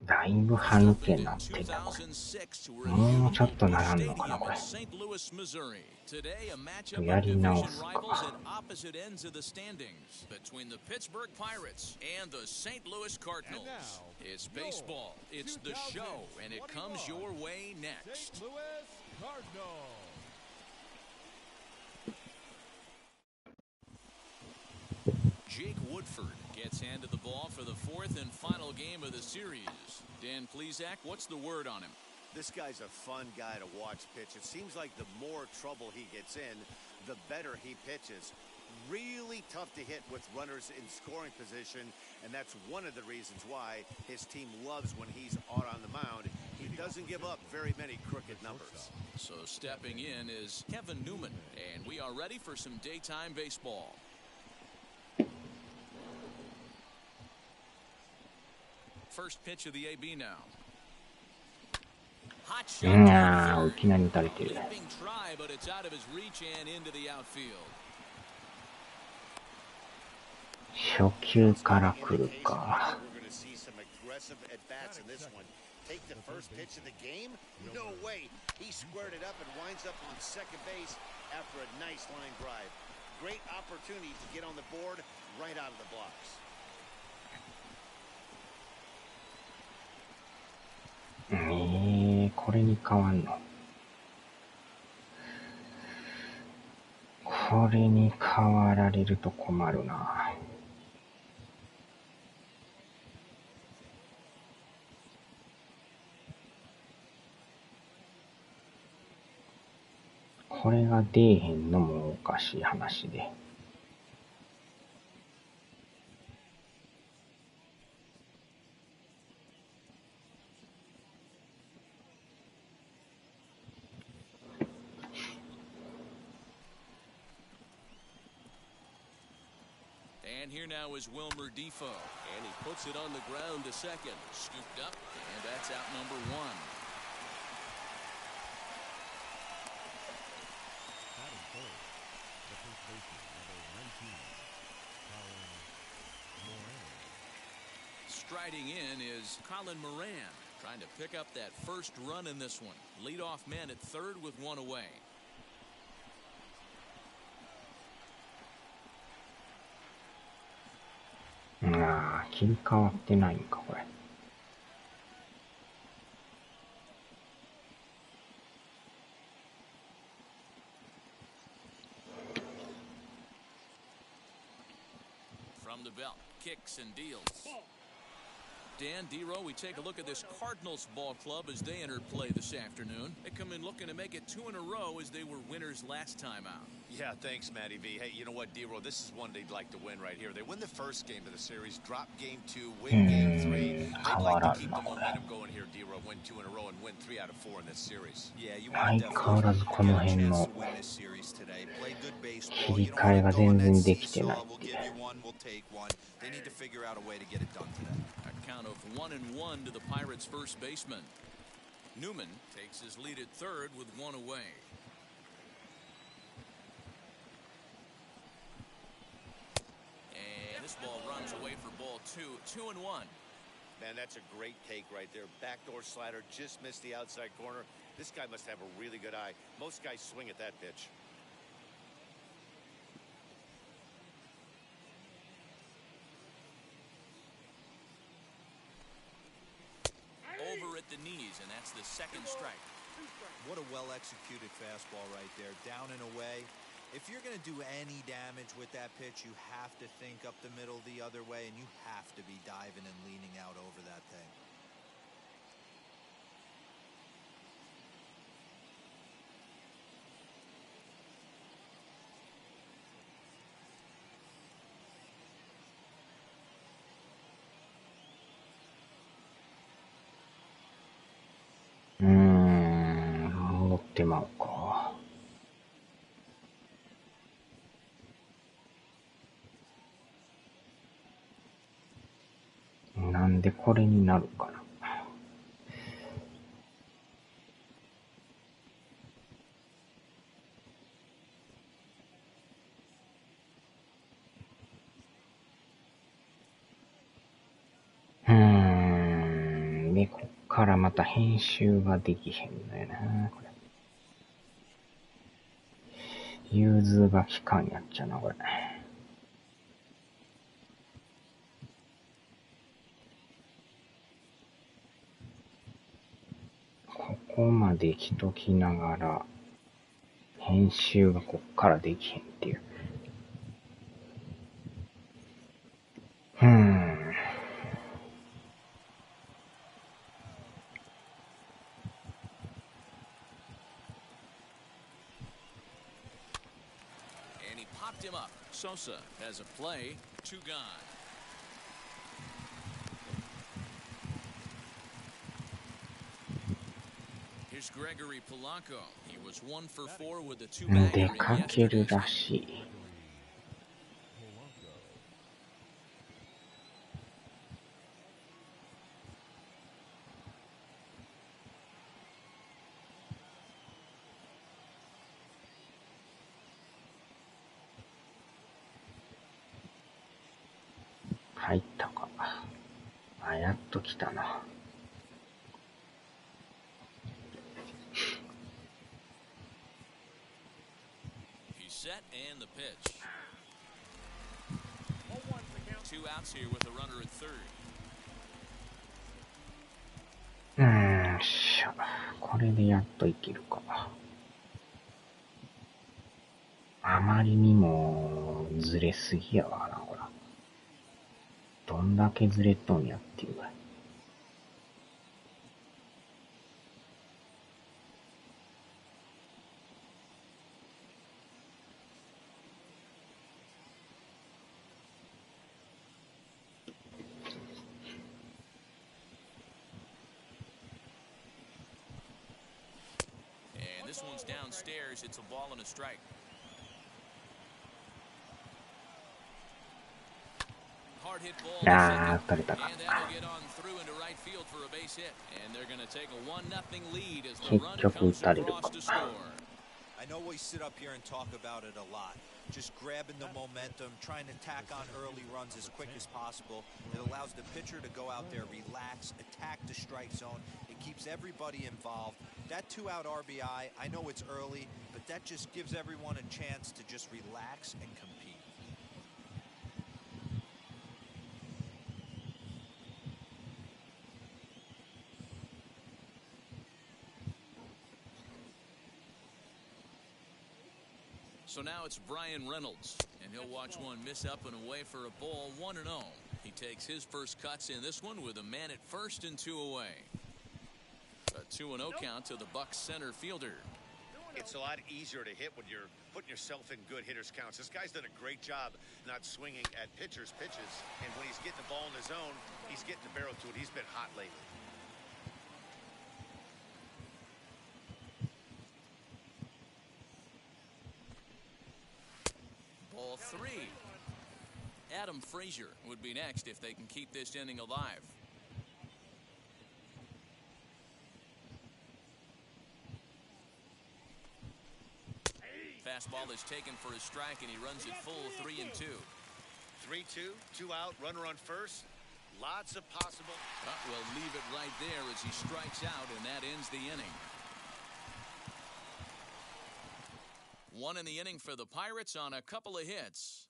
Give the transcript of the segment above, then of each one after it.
だいぶ歯抜けになってた。もうちょっとならんのかなこれ。やり直すか。Jake Woodford gets handed the ball for the fourth and final game of the series. Dan Plesac, what's the word on him? This guy's a fun guy to watch pitch. It seems like the more trouble he gets in, the better he pitches. Really tough to hit with runners in scoring position, and that's one of the reasons why his team loves when he's out on the mound. He doesn't give up very many crooked numbers. So stepping in is Kevin Newman, and we are ready for some daytime baseball. First pitch of the AB now. Hot shot. いきなり打たれてる。Try, but it's out of his reach and into the outfield. 初球から来るか。Take the first pitch of the game? No way. He squared it up and winds up on second base after a nice line drive. Great opportunity to get on the board right out of the blocks. これに変わんの。これに変わられると困るな。これが出えへんのもおかしい話で。And here now is Wilmer Defoe, and he puts it on the ground to second, scooped up, and that's out number one. Striding in is Colin Moran, trying to pick up that first run in this one. Leadoff man at third with one away. 切り替わってないんかこれ。From the belt, kicks and deals. Dan Dero, we take a look at this Cardinals ball club as they entered play this afternoon. They come in looking to make it 2 in a row as they were winners last time out. Yeah, thanks, Matty V. Hey, you know what, Dero? This is one they'd like to win right here. They win the first game of the series, drop game 2, win game 3. They'd like to keep the momentum going here, Dero. Win 2 in a row and win 3 out of 4 in this series. Yeah, you want to definitely get a chance to win this series today. Play good baseball. You don't want to go in that seesaw. We'll give you one, we'll take one. They need to figure out a way to get it done today. A count of 1-1 to the Pirates' first baseman. Newman takes his lead at third with one away. And this ball runs away for ball 2, 2-1. Man, that's a great take right there. Backdoor slider just missed the outside corner. This guy must have a really good eye. Most guys swing at that pitch. Over at the knees, and that's the second strike. What a well-executed fastball right there, down and away. If you're going to do any damage with that pitch, you have to think up the middle the other way, and you have to be diving and leaning out over that thing.戻ってまうか。なんでこれになるかな。でからまた編集ができへんのよな、これ。融通が効かんやっちゃな、これ。ここまで来ときながら、編集がこっからできへんっていう。And he popped him up. Sosa has a play. 2 gone. Here's Gregory Polanco. He was 1 for 4 with a 2-bagger 出 in かける yesterday's ら game. しい。入ったか。あ、やっと来たな。He's set and the pitch. 2 outs here with a runner at third. よっしゃ。これでやっといけるか。あまりにもずれすぎやわな、ほら。どんだけずれとんやっていうぐらい。And this one's downstairs. It's a ball and a strike. Hard hit ball to あー、 second. 打たれたか。 And that'll get on through into right field for a base hit. And they're going to take a 1-0 lead as the 結 run 局打 comes たれる across か。 to score. I know we sit up here and talk about it a lot. Just grabbing the momentum, trying to tack on early runs as quick as possible. It allows the pitcher to go out there, relax, attack the strike zone. It keeps everybody involved. That 2-out RBI, I know it's early, but that just gives everyone a chance to just relax and compete. So now it's Brian Reynolds, and he'll watch one miss up and away for a ball, 1-0. He takes his first cuts in this one with a man at first and 2 away. A 2-0 count to the Bucs center fielder. It's a lot easier to hit when you're putting yourself in good hitters' counts. This guy's done a great job not swinging at pitchers' pitches, and when he's getting the ball in his zone, he's getting the barrel to it. He's been hot lately. Ball 3. Adam Frazier would be next if they can keep this inning alive. Fastball is taken for a strike, and he runs it full 3-2. 3-2, 2 out, runner on first. Lots of possible. We'll leave it right there as he strikes out, and that ends the inning. 1 in the inning for the Pirates on a couple of hits.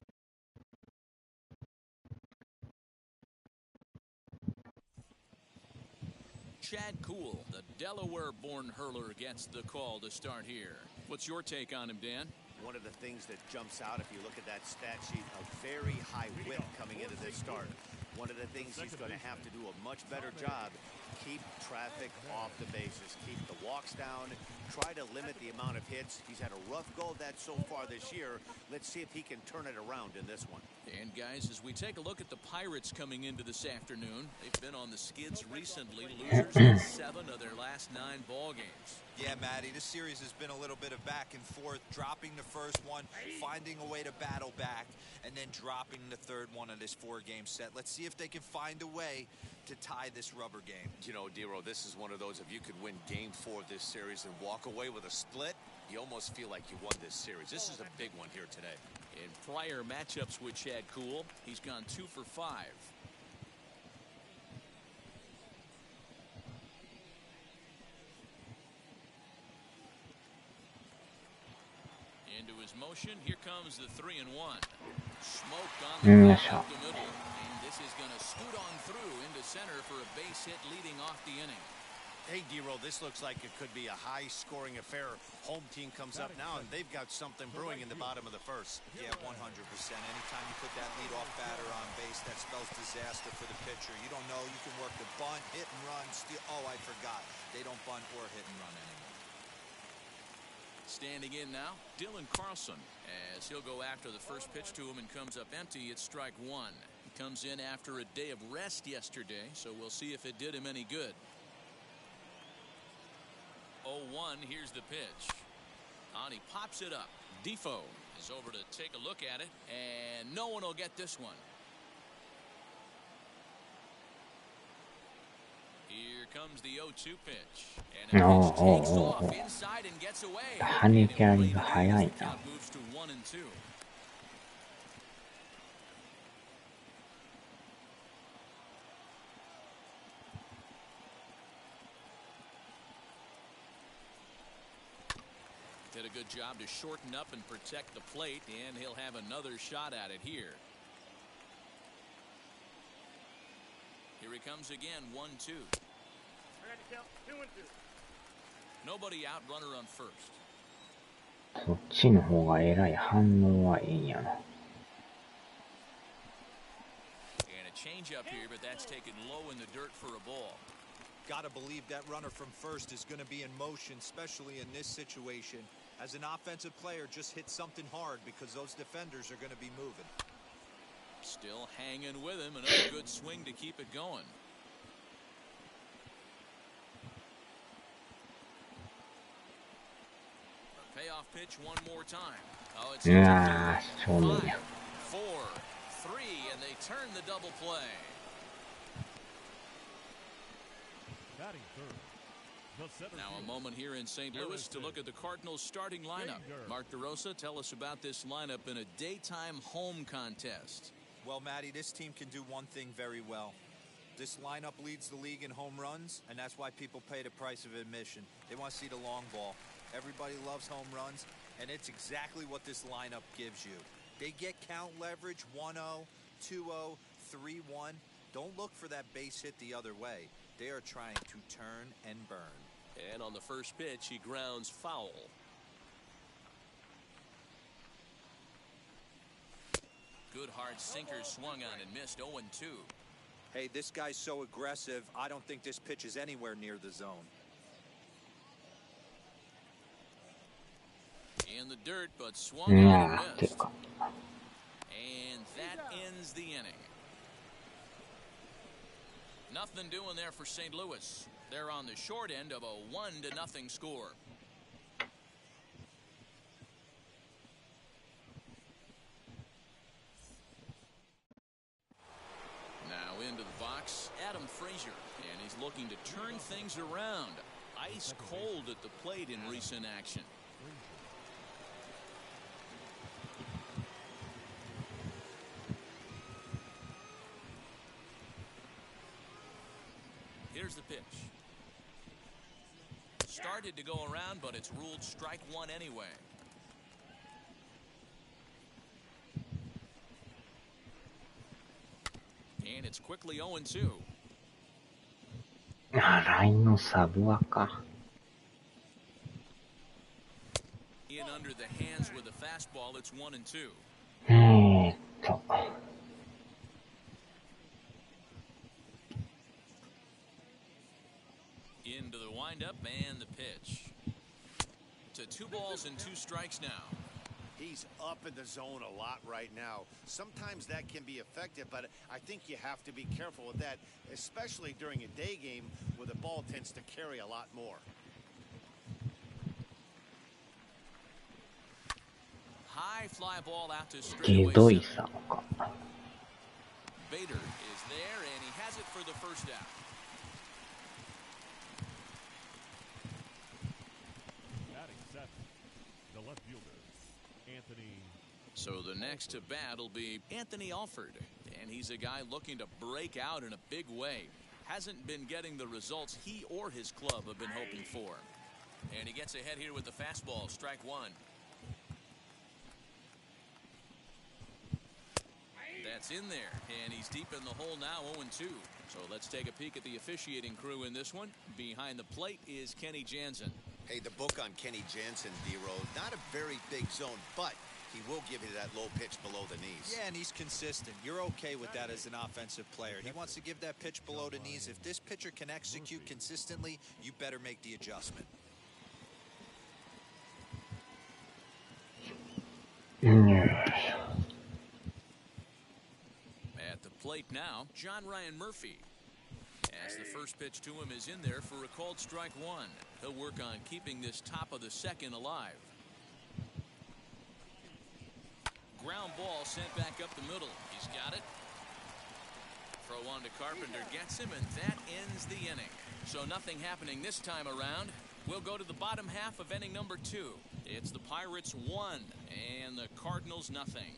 Chad Kuhl, the Delaware-born hurler, gets the call to start here. What's your take on him, Dan? One of the things that jumps out if you look at that stat sheet, a very high whip coming into this start. One of the things he's going to have to do a much better job, keep traffic off the bases, keep the walks down, try to limit the amount of hits. He's had a rough go of that so far this year. Let's see if he can turn it around in this one. And guys, as we take a look at the Pirates coming into this afternoon, they've been on the skids recently, losers in 7 of their last 9 ball games. Yeah, Matty, this series has been a little bit of back and forth, dropping the first one, finding a way to battle back, and then dropping the third one of this 4-game set. Let's see if they can find a way to tie this rubber game. You know, Dero, this is one of those, if you could win game 4 of this series and walk away with a split, you almost feel like you won this series. This is a big one here today. In prior matchups with Chad Kuhl, he's gone 2 for 5. motion. Here comes the 3-1. Smoked on the middle. And this is going to scoot on through into center for a base hit leading off the inning. Hey, D-Roll, this looks like it could be a high-scoring affair. Home team comes up now, and they've got something brewing in the bottom of the first. Yeah, 100%. Anytime you put that leadoff batter on base, that spells disaster for the pitcher. You don't know. You can work the bunt, hit and run, steal. Oh, I forgot. They don't bunt or hit and run anymore. Standing in now, Dylan Carlson, as he'll go after the first pitch to him and comes up empty. It's strike one. He comes in after a day of rest yesterday, so we'll see if it did him any good. 0-1, here's the pitch. And he pops it up. Defoe is over to take a look at it, and no one will get this one. Here comes the 0-2 pitch. And a pitch takes off inside and gets away. 跳ね返りが早いな。 Moves to 1-2. Did a good job to shorten up and protect the plate, and he'll have another shot at it here. Here he comes again, 1-2. Nobody out, runner on first. そっちの方がえらい反応はいいんやな。 And a change up here, but that's taken low in the dirt for a ball. Gotta believe that runner from first is going to be in motion, especially in this situation. As an offensive player, just hit something hard because those defenders are going to be moving. Still hanging with him. Another good swing to keep it going. A payoff pitch one more time. Oh, it's うわー、正面や。 4-3, and they turn the double play. Now a moment here in St. Louis to look at the Cardinals starting lineup. Mark DeRosa, tell us about this lineup in a daytime home contest. Well, Matty, this team can do one thing very well. This lineup leads the league in home runs, and that's why people pay the price of admission. They want to see the long ball. Everybody loves home runs, and it's exactly what this lineup gives you. They get count leverage 1-0, 2-0, 3-1. Don't look for that base hit the other way. They are trying to turn and burn. And on the first pitch, he grounds foul. Good hard sinker swung on and missed. 0-2. Hey, this guy's so aggressive, I don't think this pitch is anywhere near the zone. In the dirt, but swung on and missed. てか。 And that ends the inning. Nothing doing there for St. Louis. They're on the short end of a 1-0 score. Now into the box, Adam Frazier, and he's looking to turn things around. Ice cold at the plate in recent action. Here's the pitch. Started to go around, but it's ruled strike one anyway. And it's quickly 0-2. あ、ラインのサブアか。In under the hands with a fastball, it's 1-2. と。Into the windup and the pitch. To 2 balls and 2 strikes now. He's up in the zone a lot right now. Sometimes that can be effective, but I think you have to be careful with that, especially during a day game where the ball tends to carry a lot more. High fly ball out to ひ straightaway どい center. さか。 Bader is there, and he has it for the first out. So the next to bat will be Anthony Alford, and he's a guy looking to break out in a big way. Hasn't been getting the results he or his club have been hoping for. And he gets ahead here with the fastball, strike one. That's in there, and he's deep in the hole now, 0-2. So let's take a peek at the officiating crew in this one. Behind the plate is Kenny Jansen. Hey, the book on Kenny Jansen, D-Row, not a very big zone, but he will give you that low pitch below the knees. Yeah, and he's consistent. You're okay with that as an offensive player. He wants to give that pitch below the knees. If this pitcher can execute consistently, you better make the adjustment. At the plate now, John Ryan Murphy. As the first pitch to him is in there for a called strike one. He'll work on keeping this top of the second alive. Ground ball sent back up the middle. He's got it. Throw on to Carpenter gets him, and that ends the inning. So nothing happening this time around. We'll go to the bottom half of inning number 2. It's the Pirates 1 and the Cardinals nothing.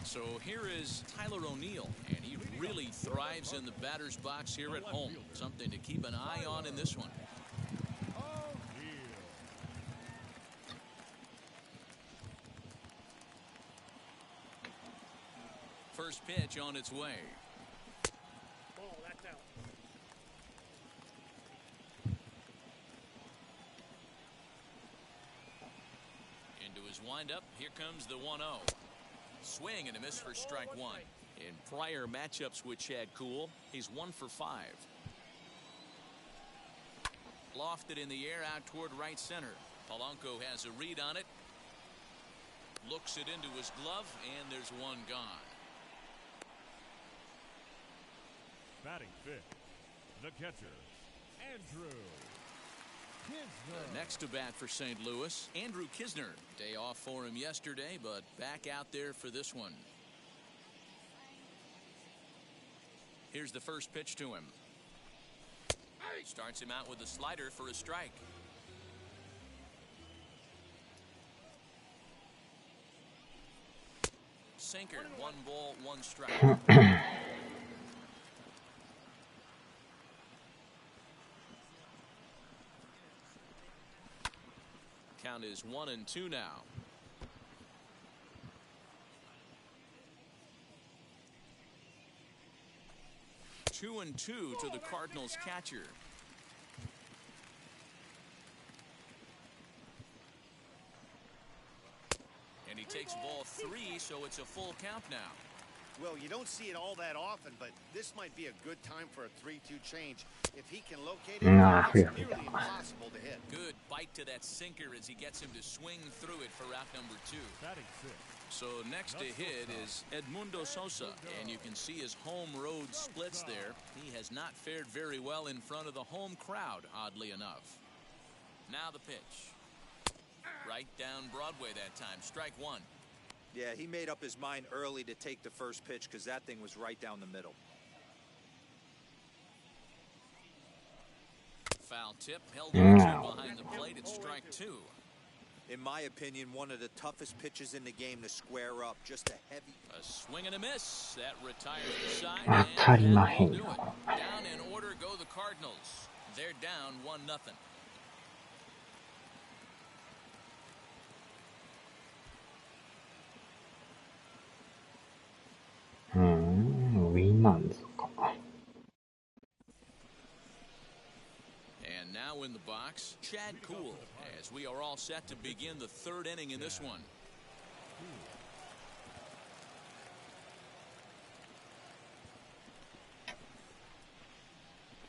So here is Tyler O'Neill, and he really thrives in the batter's box here at home. Something to keep an eye on in this one. First pitch on its way. Ball, that's out. Into his windup, here comes the 1-0. Swing and a miss for strike one. In prior matchups with Chad Kuhl, he's 1 for 5. Lofted in the air out toward right center. Polanco has a read on it. Looks it into his glove, and there's one gone. Batting fifth, the catcher, Andrew Kisner. Next to bat for St. Louis, Andrew Kisner. Day off for him yesterday, but back out there for this one. Here's the first pitch to him. Starts him out with a slider for a strike. Sinker, 1 ball, 1 strike. Count is 1-2 now. Two and two to the Cardinals catcher. And he takes ball 3, so it's a full count now. Well, you don't see it all that often, but this might be a good time for a 3-2 change. If he can locate it, it's nearly impossible to hit. Good bite to that sinker as he gets him to swing through it for out number 2. Batting sixth. So next to hit is Edmundo Sosa, and you can see his home road splits there. He has not fared very well in front of the home crowd, oddly enough. Now the pitch. Right down Broadway that time. Strike one. Yeah, he made up his mind early to take the first pitch because that thing was right down the middle. Foul tip held on to behind the plate at strike 2. In my opinion, one of the toughest pitches in the game to square up. Just a heavy. A swing and a miss. That retires the side. And that will do it. Down in order go the Cardinals. They're down 1-0. And now in the box, Chad Kuhl, as we are all set to begin the 3rd inning in this one.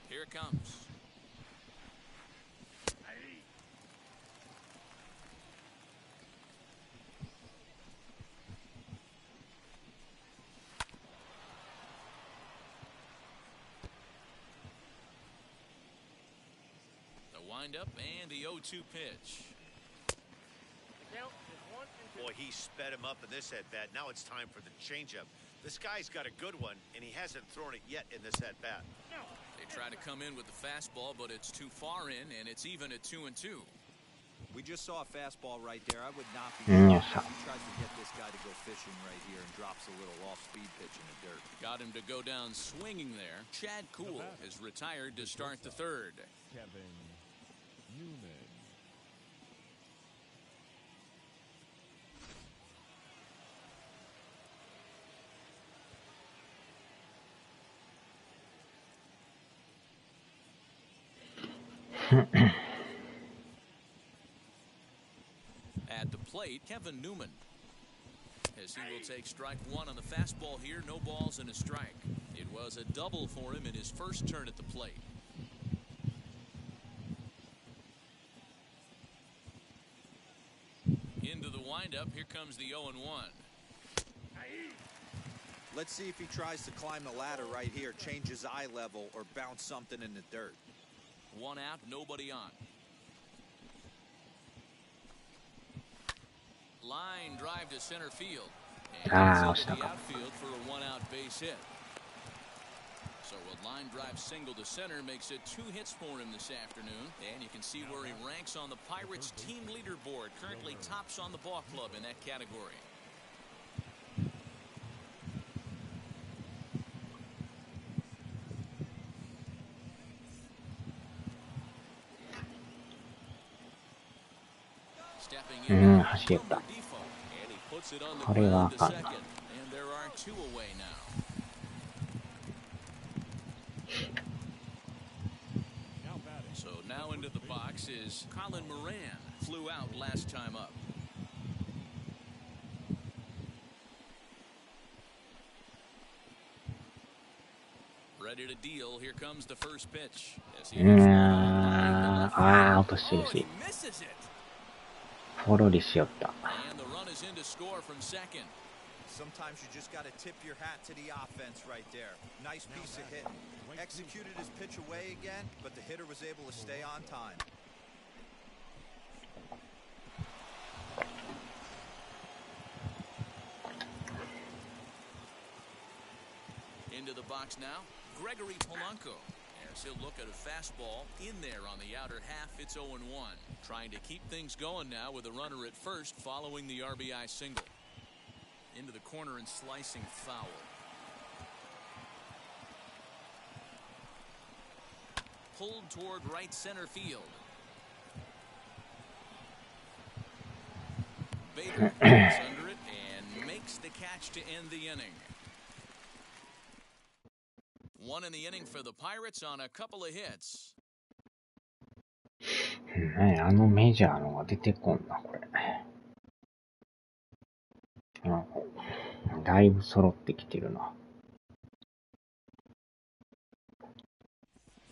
Here it comes. Windup and the 0-2 pitch. Boy, he sped him up in this at-bat. Now it's time for the changeup. This guy's got a good one, and he hasn't thrown it yet in this at-bat. They try to come in with the fastball, but it's too far in, and it's even at 2-2. We just saw a fastball right there. I would not be surprised if he tries to get this guy to go fishing right here and drops a little off-speed pitch in the dirt. Got him to go down swinging there. Chad Kuhl is retired to start the 3rd. Kevin Newman. At the plate, Kevin Newman. As he will take strike one on the fastball here, no balls and a strike. It was a double for him in his first turn at the plate. Into the windup, here comes the 0-1. Let's see if he tries to climb the ladder right here, change his eye level, or bounce something in the dirt. One out, nobody on. Line drive to center field. And into the outfield for a one-out base hit. So a line drive single to center makes it 2 hits for him this afternoon. And you can see where he ranks on the Pirates team leaderboard. Currently tops on the ball club in that category. Stepping in, 走れた。 and he puts it on the これはあ ground to かん second. な。 And there are 2 away now. Now batting. So now into the box is Colin Moran. Flew out last time up. Ready to deal. Here comes the first pitch. As he 落としてる oh, し he misses it. ポロリしよった。 And the run is in to score from second. Sometimes you just got to tip your hat to the offense right there. Nice piece of hitting. Executed his pitch away again, but the hitter was able to stay on time. Into the box now, Gregory Polanco. As he'll look at a fastball in there on the outer half. It's 0-1. Trying to keep things going now with a runner at first following the RBI single. Into the corner and slicing foul. Pulled toward right center field. Bader gets under it and makes the catch to end the inning. One in the inning for the Pirates on a couple of hits. あのメジャーのが出てこんな、これ。だいぶ揃ってきてるな。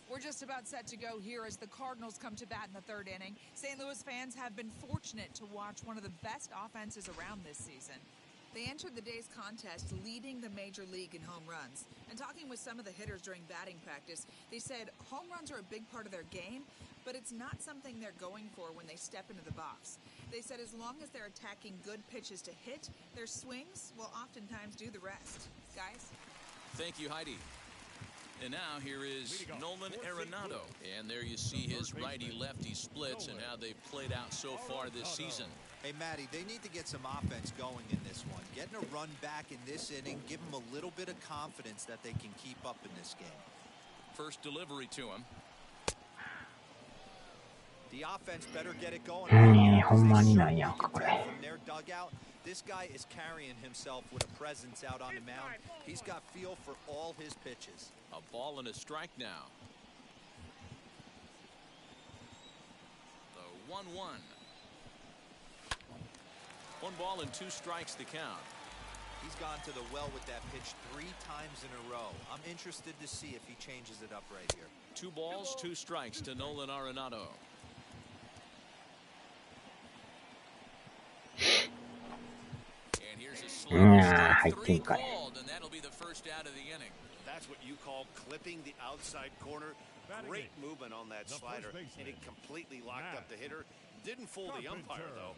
We're just about set to go here as the Cardinals come to bat in the 3rd inning. St. Louis fans have been fortunate to watch one of the best offenses around this season. They entered the day's contest leading the major league in home runs. And talking with some of the hitters during batting practice, they said home runs are a big part of their game, but it's not something they're going for when they step into the box. They said as long as they're attacking good pitches to hit, their swings will oftentimes do the rest. Guys? Thank you, Heidi. And now here is Nolan Arenado. And there you see his righty-lefty splits and how they've played out so far this season. Hey, Matty, they need to get some offense going in this one. Getting a run back in this inning, give them a little bit of confidence that they can keep up in this game. First delivery to him. The offense better get it going. ほんまになんやんか、これ。 From their dugout, this guy is carrying himself with a presence out on the mound. He's got feel for all his pitches. A ball and a strike now. The 1-1. 1 ball and 2 strikes to count. He's gone to the well with that pitch 3 times in a row. I'm interested to see if he changes it up right here. 2 balls, 2 strikes to Nolan Arenado. And here's a slide. 3 called, and that'll be the first out of the inning. That's what you call clipping the outside corner. Great movement on that slider, and it completely locked up the hitter. Didn't fool the umpire, though.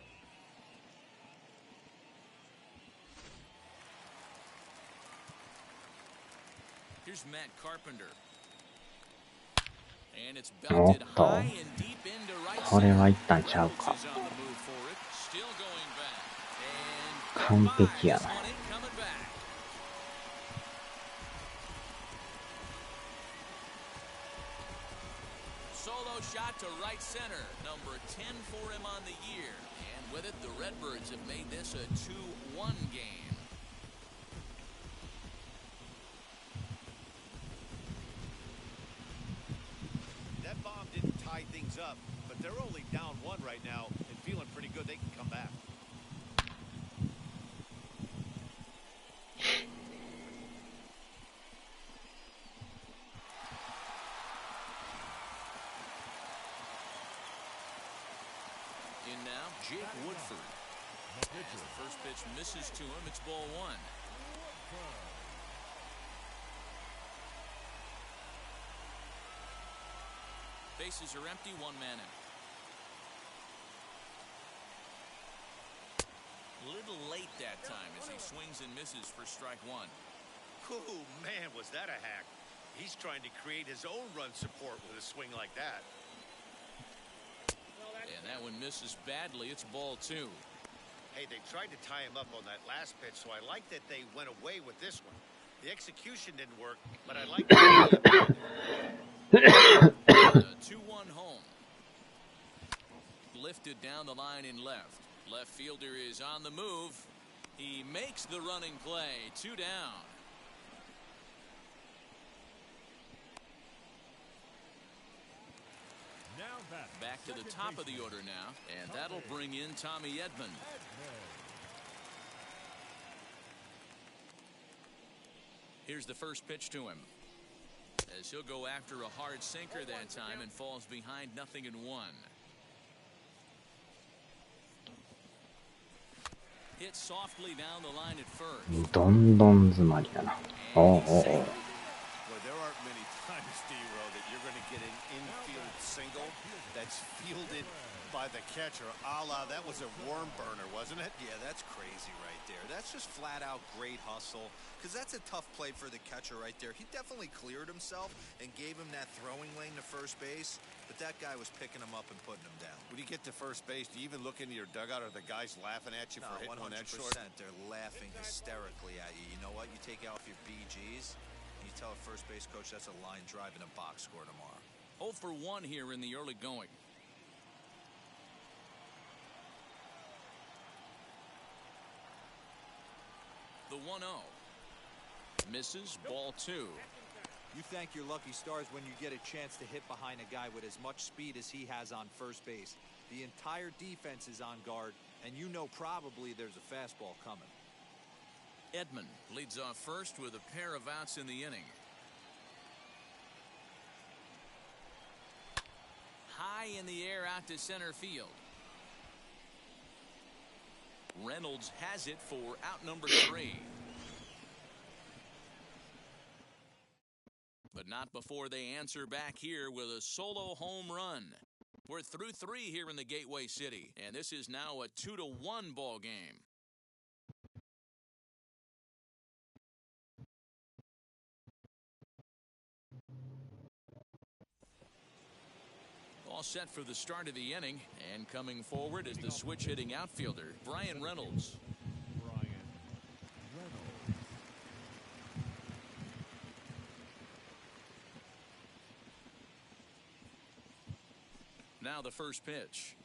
Here's Matt Carpenter. And it's belted high and deep into right これは一旦 center. ちゃうか。 Rhodes is on the move for it. Still going back. And 完璧や this な。 one ain't coming back. Solo shot to right center. Number 10 for him on the year. And with it, the Redbirds have made this a 2-1 game. That bomb didn't tie things up, but they're only down 1 right now and feeling pretty good. They can come back. In now, Jake Woodford. As the first pitch misses to him, it's ball 1. Bases are empty, 1 man out. A little late that time as he swings and misses for strike 1. Oh, man, was that a hack. He's trying to create his own run support with a swing like that. And that one misses badly. It's ball 2. Hey, they tried to tie him up on that last pitch, so I like that they went away with this one. The execution didn't work, but I like that. 2-1 home. Lifted down the line in left. Left fielder is on the move. He makes the running play. 2 down. Back to the top of the order now, and that'll bring in Tommy Edman. Here's the first pitch to him, as he'll go after a hard sinker that time and falls behind 0-1. Hit softly down the line at first. どんどん詰まりだな。おうおうおう。 Well, there aren't many times, D-Row, that you're going to get an infield single that's fielded by the catcher, a la that was a worm burner, wasn't it? Yeah, that's crazy right there. That's just flat out great hustle, because that's a tough play for the catcher right there. He definitely cleared himself and gave him that throwing lane to first base, but that guy was picking him up and putting him down. When you get to first base, do you even look into your dugout? Are the guys laughing at you for hitting one that short? 100%. They're laughing hysterically at you. You know what? You take off your BGs, and you tell a first base coach that's a line drive in a box score tomorrow. 0 for 1 here in the early going. The 1-0. Misses, ball 2. You thank your lucky stars when you get a chance to hit behind a guy with as much speed as he has on first base. The entire defense is on guard, and you know probably there's a fastball coming. Edman leads off first with a pair of outs in the inning. High in the air out to center field. Reynolds has it for out number 3. But not before they answer back here with a solo home run. We're through 3 here in the Gateway City, and this is now a 2-1 ball game. All set for the start of the inning, and coming forward is the switch-hitting outfielder, Brian Reynolds. Now the first pitch.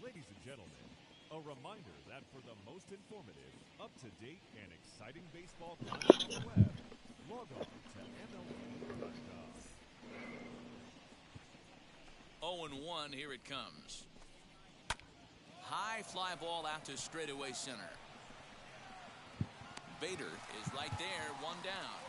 Ladies and gentlemen, a reminder that for the most informative, up-to-date, and exciting baseball content on the web, log on to MLB.com. 0-1, here it comes. High fly ball out to straightaway center. Bader is right there, 1 down.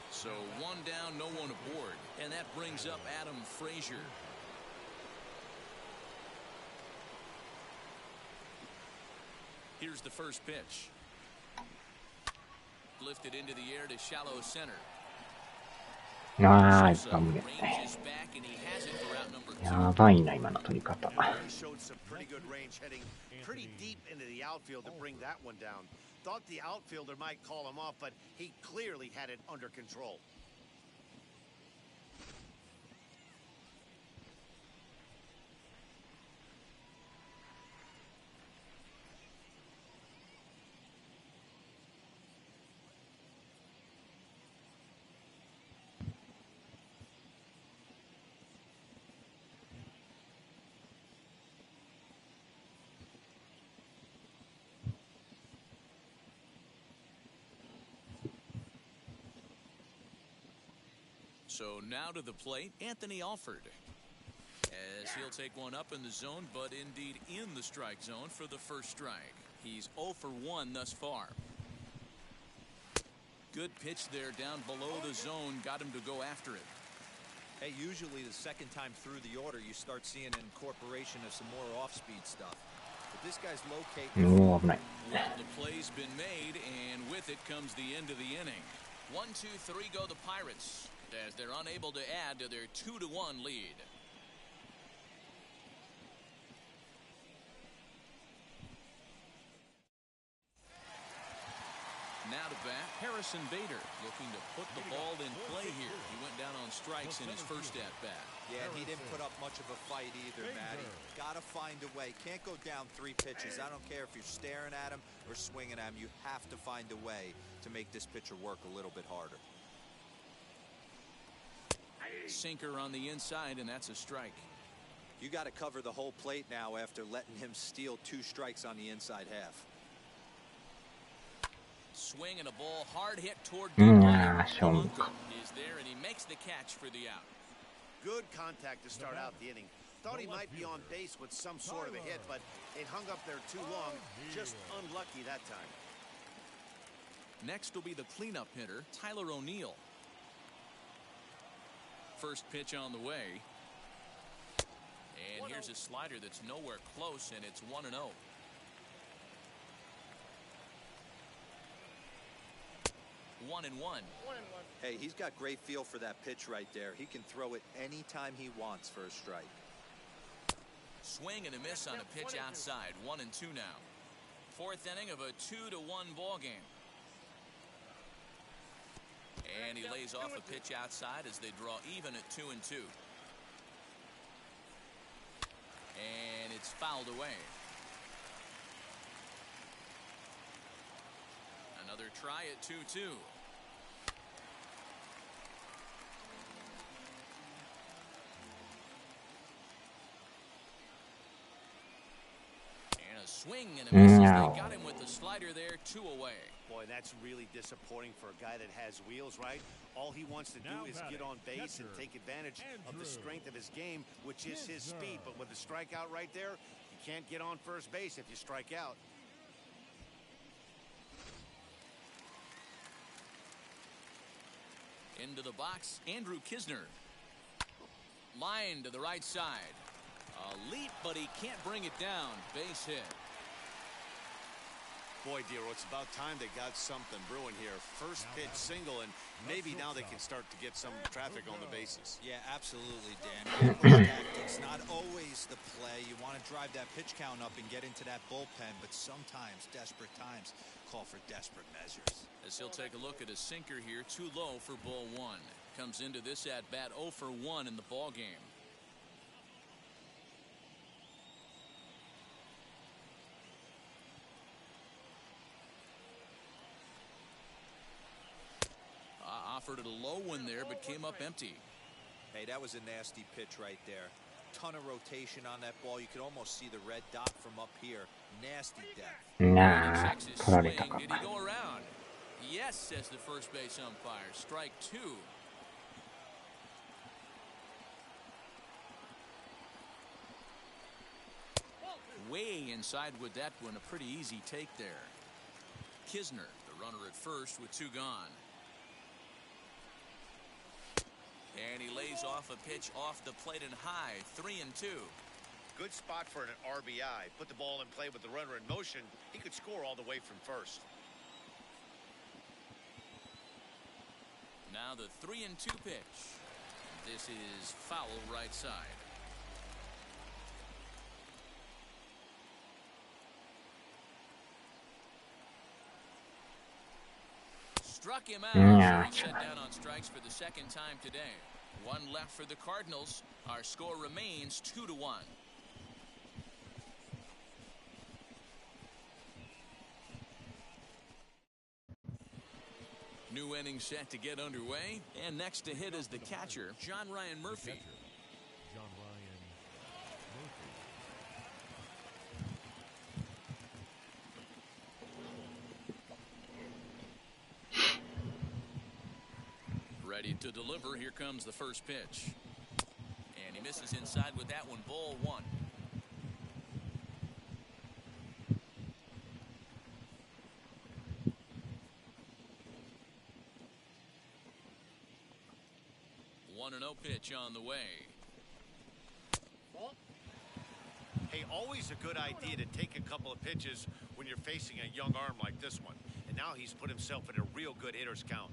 So 1 down, no one aboard, and that brings up Adam Frazier. Here's the first pitch. Lifted into the air to shallow center. あー、ガムね。やばいな、今の取り方。He showed some pretty good range heading pretty deep into the outfield to bring that one down. Thought the outfielder might call him off, but he clearly had it under control. So now to the plate, Anthony Alford. As he'll take one up in the zone, but indeed in the strike zone for the first strike. He's 0 for 1 thus far. Good pitch there down below the zone, got him to go after it. Hey, usually the second time through the order, you start seeing an incorporation of some more off-speed stuff. But this guy's locating. おー、危ない。 Well, the play's been made, and with it comes the end of the inning. 1, 2, 3 go the Pirates, as they're unable to add to their 2-1 lead. Now to bat, Harrison Bader, looking to put the ball in play here. He went down on strikes in his first at-bat. Yeah, he didn't put up much of a fight either, Matty. Gotta find a way. Can't go down 3 pitches. I don't care if you're staring at him or swinging at him. You have to find a way to make this pitcher work a little bit harder. Sinker on the inside, and that's a strike. You got to cover the whole plate now after letting him steal 2 strikes on the inside half. Swing and a ball hard hit toward show me. is there, and he makes the catch for the out. Good contact to start out the inning. Thought he might be on base with some sort of a hit, but it hung up there too long. Just unlucky that time. Next will be the cleanup hitter, Tyler O'Neill. First pitch on the way. And here's a slider that's nowhere close, and it's 1-0. 1-1. Hey, he's got great feel for that pitch right there. He can throw it anytime he wants for a strike. Swing and a miss on a pitch outside. 1-2 now. Fourth inning of a 2-1 ball game. And he lays off a pitch outside as they draw even at 2-2. And it's fouled away. Another try at 2-2. And a swing and a miss as they got him with the slider there, 2 away. Boy, that's really disappointing for a guy that has wheels, right? All he wants to do is get on base and take advantage of the strength of his game, which is his speed. But with the strikeout right there, you can't get on first base if you strike out. Into the box, Andrew Kisner. Line to the right side. A leap, but he can't bring it down. Base hit. Boy, Dero, it's about time they got something brewing here. First pitch single, and maybe now they can start to get some traffic on the bases. Yeah, absolutely, Dan. It's not always the play. You want to drive that pitch count up and get into that bullpen, but sometimes desperate times call for desperate measures. As he'll take a look at a sinker here, too low for ball 1. Comes into this at-bat 0 for 1 in the ball game. Offered it a low one there, but came up empty. Hey, that was a nasty pitch right there. Ton of rotation on that ball. You could almost see the red dot from up here. Nasty depth. Nah, Checks his 取られ swing. たか。 Did he go around? Yes, says the first base umpire. Strike 2. Way inside with that one. A pretty easy take there. Kisner, the runner at first with 2 gone. And he lays off a pitch off the plate and high. 3-2. Good spot for an RBI. Put the ball in play with the runner in motion. He could score all the way from first. Now the 3-2 pitch. This is foul right side. Struck him out. Yeah. So he's set down on strikes for the second time today. One left for the Cardinals. Our score remains 2-1. New inning set to get underway, and next to hit is the catcher, John Ryan Murphy. John Ryan Murphy. Ready to deliver. Here comes the first pitch. And he misses inside with that one. Ball one. One and 0 pitch on the way. Hey, always a good idea to take a couple of pitches when you're facing a young arm like this one. And now he's put himself in a real good hitter's count.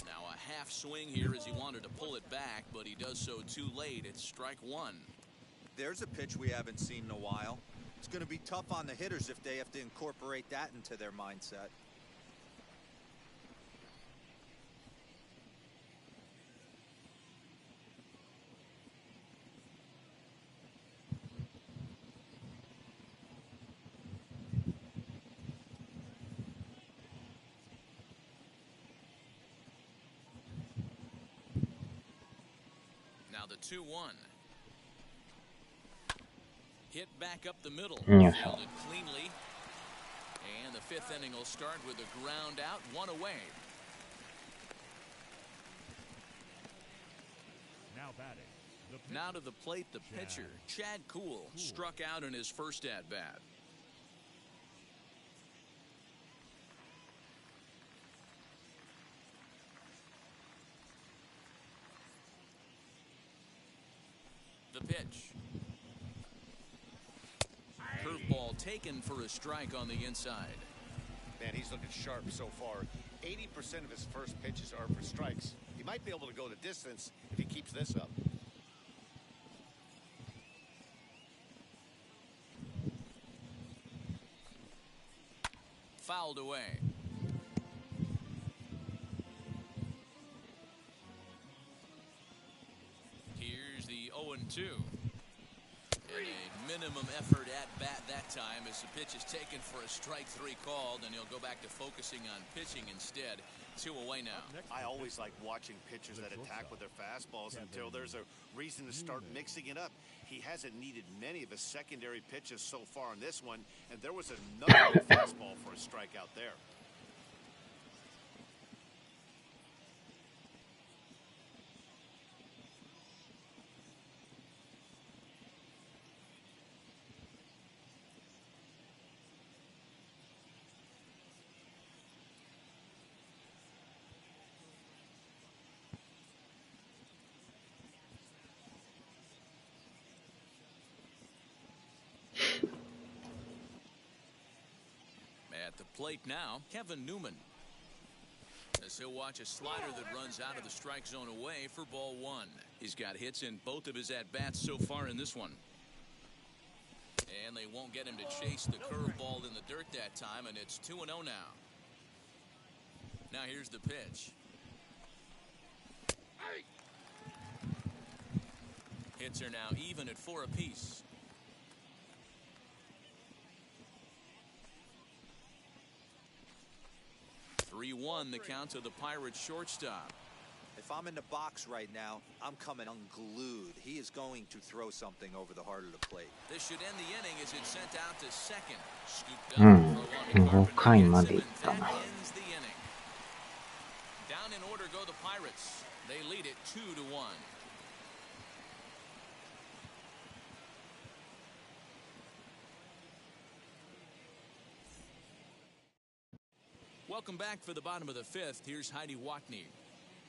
Now a half swing here as he wanted to pull it back, but he does so too late. It's strike one. There's a pitch we haven't seen in a while. It's going to be tough on the hitters if they have to incorporate that into their mindset. Now the 2-1. Hit back up the middle. Yeah. Fielded cleanly. And the fifth inning will start with a ground out, one away. Now batting. The pitcher. Now to the plate, the pitcher, Chad Kuhl, struck out in his first at-bat. The pitch. Curveball taken for a strike on the inside. Man, he's looking sharp so far. 80% of his first pitches are for strikes. He might be able to go the distance if he keeps this up. Fouled away. Here's the 0-2. And a minimum effort at bat that time as the pitch is taken for a strike three called, and he'll go back to focusing on pitching instead. 2 away now. I always like watching pitchers that attack with their fastballs until there's a reason to start mixing it up. He hasn't needed many of his secondary pitches so far in this one, and there was another good fastball for a strikeout there. At the plate now, Kevin Newman. As he'll watch a slider that runs out of the strike zone away for ball one. He's got hits in both of his at-bats so far in this one. And they won't get him to chase the curveball in the dirt that time, and it's 2-0 now. Now here's the pitch. Hits are now even at 4 apiece. 3-1 the count to the Pirates shortstop. If I'm in the box right now, I'm coming unglued. He is going to throw something over the heart of the plate. This should end the inning as it's sent out to second. Scooped up throw on the5回までいっ carpet. たな。 That ends the inning. Down in order go the Pirates. They lead it 2-1. Welcome back for the bottom of the fifth. Here's Heidi Watney.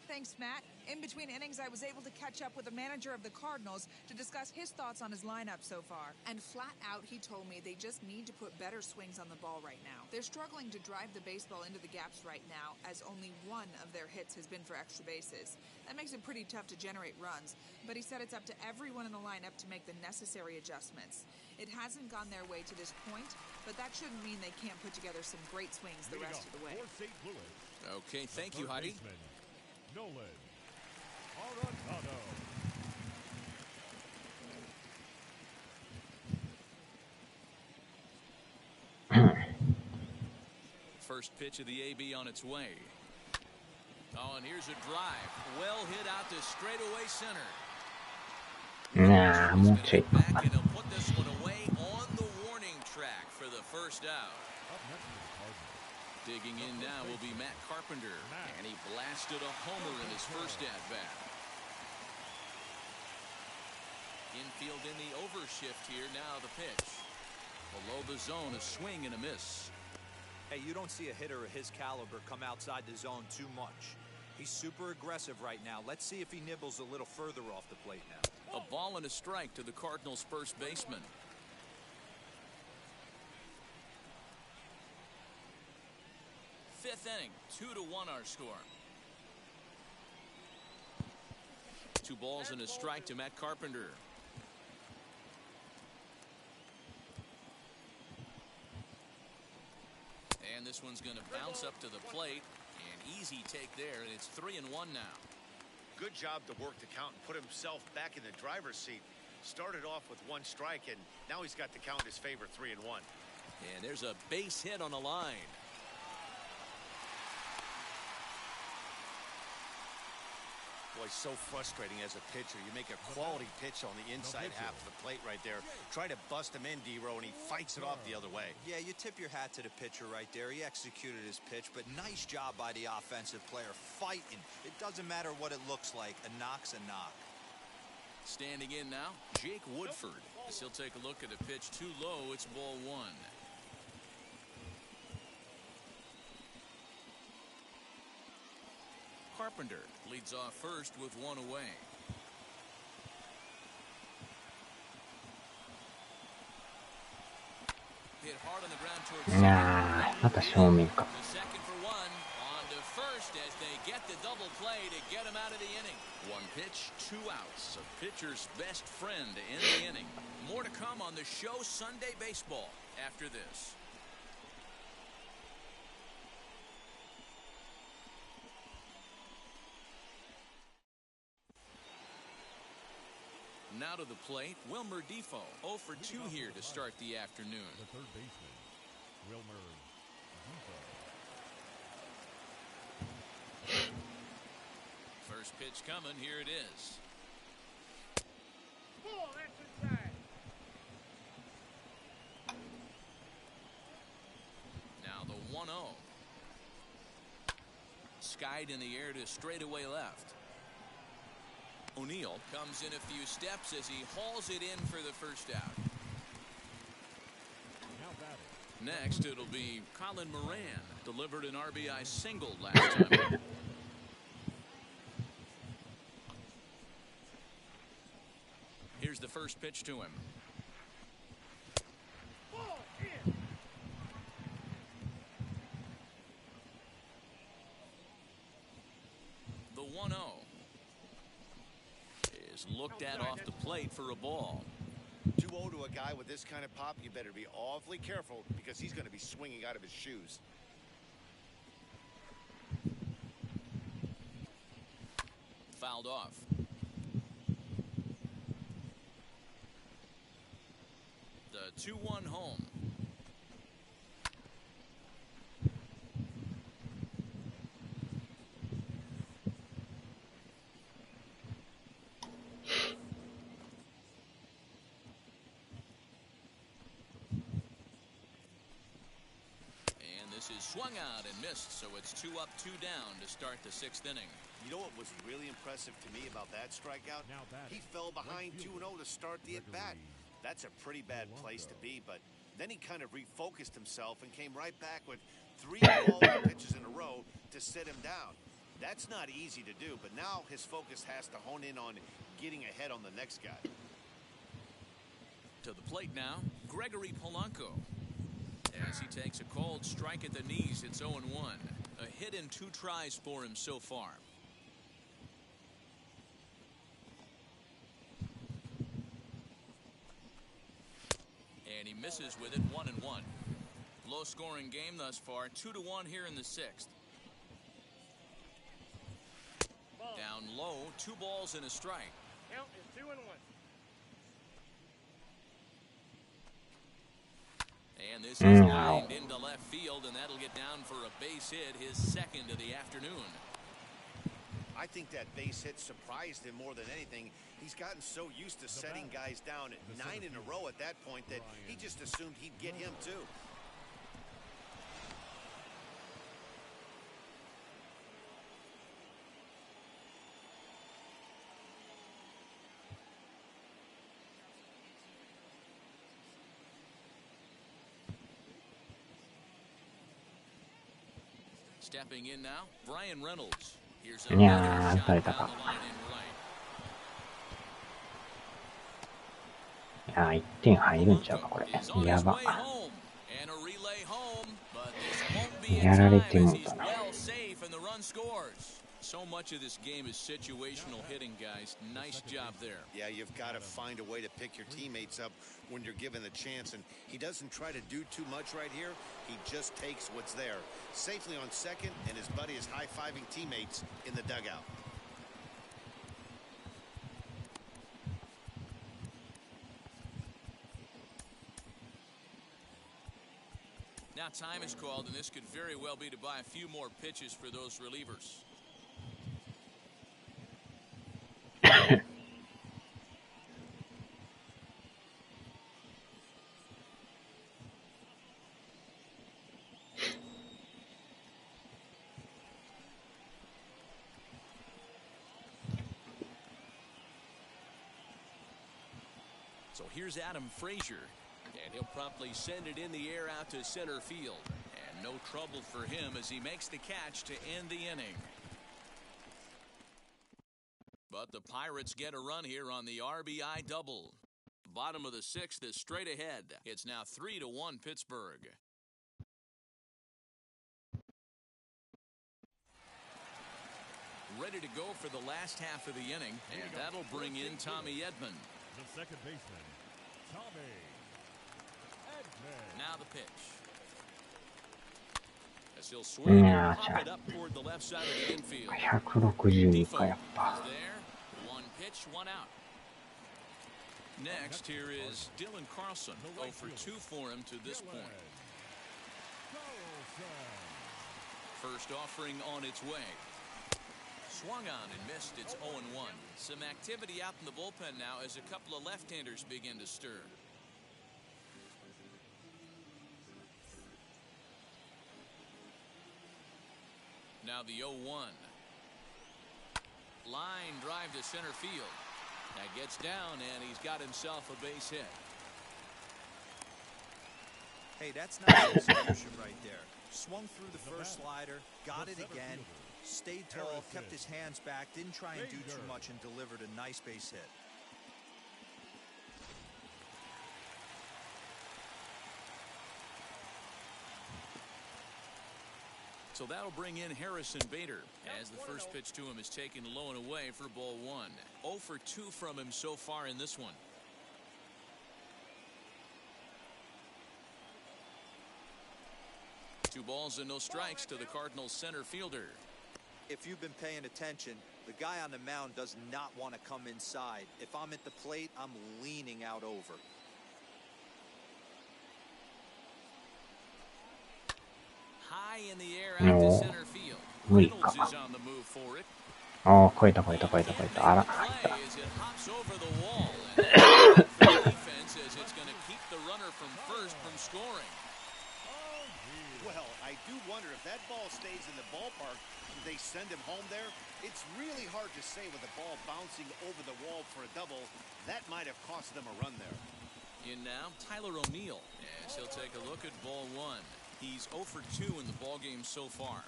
Thanks, Matt. In between innings, I was able to catch up with the manager of the Cardinals to discuss his thoughts on his lineup so far. And flat out, he told me they just need to put better swings on the ball right now. They're struggling to drive the baseball into the gaps right now, as only one of their hits has been for extra bases. That makes it pretty tough to generate runs, but he said it's up to everyone in the lineup to make the necessary adjustments. It hasn't gone their way to this point, but that shouldn't mean they can't put together some great swings the rest of the way. For St. Louis, Okay, thank you, Heidi. baseman, Nolan Arenado. First pitch of the AB on its way. Oh, and here's a drive. Well hit out to straightaway center. なあ、もうちょい。 Back and he'll put this one away on the warning track for the first out. Up next for the Cardinals, Digging in now will be Matt Carpenter, and he blasted a homer in his first at-bat. Infield in the overshift here, now the pitch. Below the zone, a swing and a miss. Hey, you don't see a hitter of his caliber come outside the zone too much. He's super aggressive right now. Let's see if he nibbles a little further off the plate now. A ball and a strike to the Cardinals' first baseman. Fifth inning, 2-1 our score. 2 balls and a strike to Matt Carpenter. And this one's going to bounce up to the plate. An easy take there, and it's 3-1 now. Good job to work the count and put himself back in the driver's seat. Started off with 1 strike, and now he's got the count in his favor, 3-1. And there's a base hit on the line. Boy, so frustrating as a pitcher. You make a quality pitch on the inside half of the plate right there. Try to bust him in, D-Row, and he fights it off the other way. Yeah, you tip your hat to the pitcher right there. He executed his pitch, but nice job by the offensive player fighting. It doesn't matter what it looks like. A knock's a knock. Standing in now, Jake Woodford. As he'll take a look at a pitch too low, it's ball 1. Carpenter leads off first with 1 away. Hit hard on the ground towards なあ、また正面か。 the second for 1. On to first as they get the double play to get him out of the inning. 1 pitch, 2 outs. A pitcher's best friend in the inning. More to come on the show Sunday Baseball after this. Now to the plate, Wilmer Defoe. 0 for 2 here to start the afternoon. the third baseman, Wilmer Defoe. First pitch coming, here it is. Now the 1-0. Skied in the air to straightaway left. O'Neill comes in a few steps as he hauls it in for the first out. Now batting, Next, it'll be Colin Moran. Delivered an RBI single last time. Here's the first pitch to him. The 1-0 is looked at off the plate for a ball. 2-0 to a guy with this kind of pop, you better be awfully careful because he's going to be swinging out of his shoes. Fouled off. The 2-1 home. And this is swung out and missed, so it's 2 up, 2 down to start the 6th inning. You know what was really impressive to me about that strikeout? Now batting, He fell behind right 2-0 fielder, to start the at-bat. Gregory That's a pretty bad place to be, but then he kind of refocused himself and came right back with 3 quality pitches in a row to sit him down. That's not easy to do, but now his focus has to hone in on getting ahead on the next guy. To the plate now, Gregory Polanco. As he takes a cold strike at the knees, it's 0-1. A hit in 2 tries for him so far. And he misses with it, 1-1. Low-scoring game thus far, 2-1 here in the 6th. Down low, 2 balls and a strike. Count is 2-1. And this is lined into left field, and that'll get down for a base hit, his 2nd of the afternoon. I think that base hit surprised him more than anything. He's gotten so used to setting guys down at 9 in a row at that point that he just assumed he'd get him too. Stepping in now, Brian Reynolds. Here's いやー、打たれた down か。 the line in right. いやー、1点入るんちゃうか、これ。 Is on や his ば。 way home. And a relay home, but this won't be in やられ time て as もう he's たな。 well safe and the run scores. So much of this game is situational hitting, guys. Nice job there. Yeah, you've got to find a way to pick your teammates up when you're given the chance, and he doesn't try to do too much right here. He just takes what's there. Safely on second, and his buddy is high-fiving teammates in the dugout. Now time is called, and this could very well be to buy a few more pitches for those relievers. So here's Adam Frazier, and he'll promptly send it in the air out to center field. And no trouble for him as he makes the catch to end the inning. But the Pirates get a run here on the RBI double. Bottom of the 6th is straight ahead. It's now 3-1 Pittsburgh. Ready to go for the last half of the inning, and that'll bring in Tommy Edman. The second baseman, Tommy Edman. Now the pitch. As he'll swing and pop it up toward the left side of the infield. 162か、やっぱ。 There, 1 pitch, 1 out. Next, here is Dylan Carlson. 0 for 2 for him to this point. First offering on its way. Swung on and missed. It's 0-1. Some activity out in the bullpen now as a couple of left-handers begin to stir. Now the 0-1. Line drive to center field. That gets down, and he's got himself a base hit. Hey, that's nice execution right there. Swung through the first slider, got it again, stayed tall, kept his hands back, didn't try and do too much, and delivered a nice base hit. So that'll bring in Harrison Bader as the first pitch to him is taken low and away for ball 1. 0 for 2 from him so far in this one. Two balls and no strikes to the Cardinals center fielder. If you've been paying attention, the guy on the mound does not want to come inside. If I'm at the plate, I'm leaning out over. High in the air out to center field. Reynolds is on the move for it. ああ、超えた。あら、入った。 Play as it hops over the wall. And defense as it's going to keep the runner from first from scoring. Well, I do wonder if that ball stays in the ballpark, do they send him home there? It's really hard to say with the ball bouncing over the wall for a double. That might have cost them a run there. In now, Tyler O'Neill as he'll take a look at ball 1. He's 0 for 2 in the ballgame so far.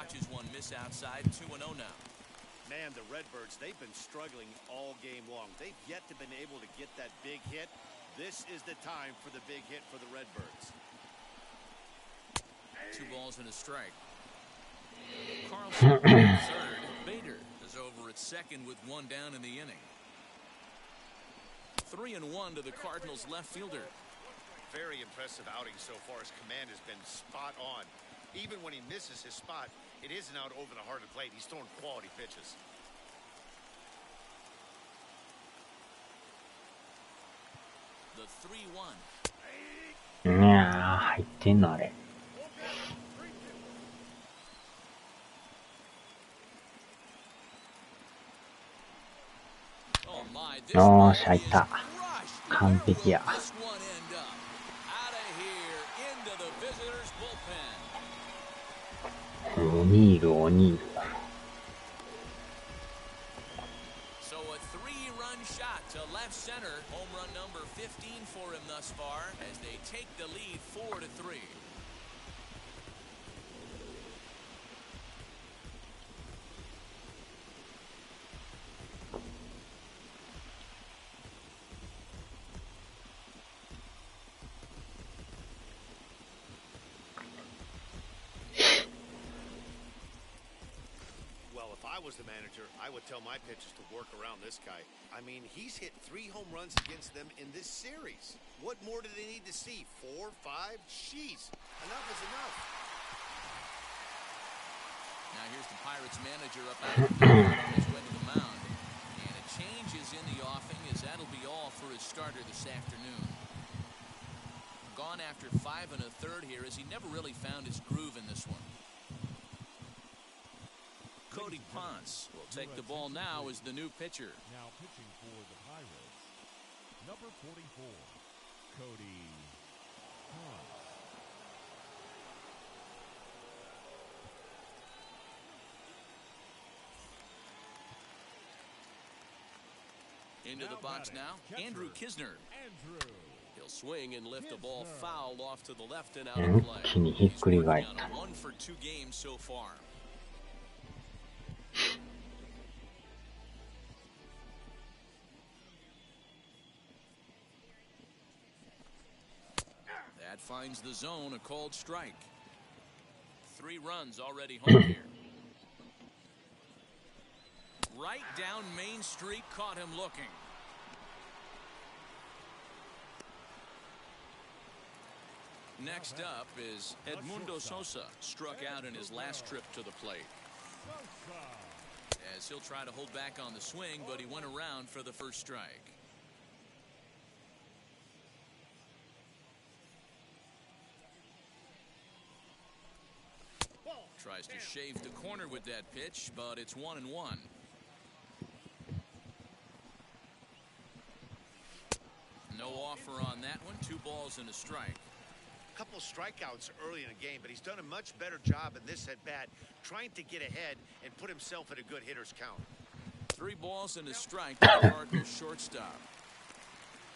watches one miss outside. 2-0 now. Man, the Redbirds, they've been struggling all game long. They've yet to been able to get that big hit. This is the time for the big hit for the Redbirds. 2 balls and a strike. Carlson third. Bader is over at second with 1 down in the inning. 3-1 to the Cardinals left fielder. Very impressive outing so far. His command has been spot on. Even when he misses his spot, it isn't out over the heart of the plate. He's throwing quality pitches. The 3-1. いやー、入ってんのあれ。よーし、入った。完璧や。オニール。So a 3-run shot to left center. Home run number 15 for him thus far as they take the lead 4-3. If I was the manager, I would tell my pitchers to work around this guy. I mean, he's hit 3 home runs against them in this series. What more do they need to see? 4, 5? Jeez, enough is enough. Now here's the Pirates manager up out of the field on his way to the mound. And a change is in the offing as that'll be all for his starter this afternoon. Gone after 5 1/3 here as he never really found his groove in this one. Cody Ponce will take the ball now as the new pitcher. Now pitching for the Pirates, number 44, Cody Ponce. Into the box now, Andrew Kisner. He'll swing and lift the ball foul off to the left and out of play. He's working on a 1 for 2 games so far. That finds the zone, a called strike. 3 runs already home here. Right down Main Street, caught him looking. Next up is Edmundo Sosa, struck out in his last trip to the plate. As he'll try to hold back on the swing, but he went around for the first strike. Tries to shave the corner with that pitch, but it's 1-1. No offer on that one. 2 balls and a strike. A couple strikeouts early in the game, but he's done a much better job in this at-bat, trying to get ahead and put himself at a good hitter's count. 3 balls and a strike to the Cardinals shortstop.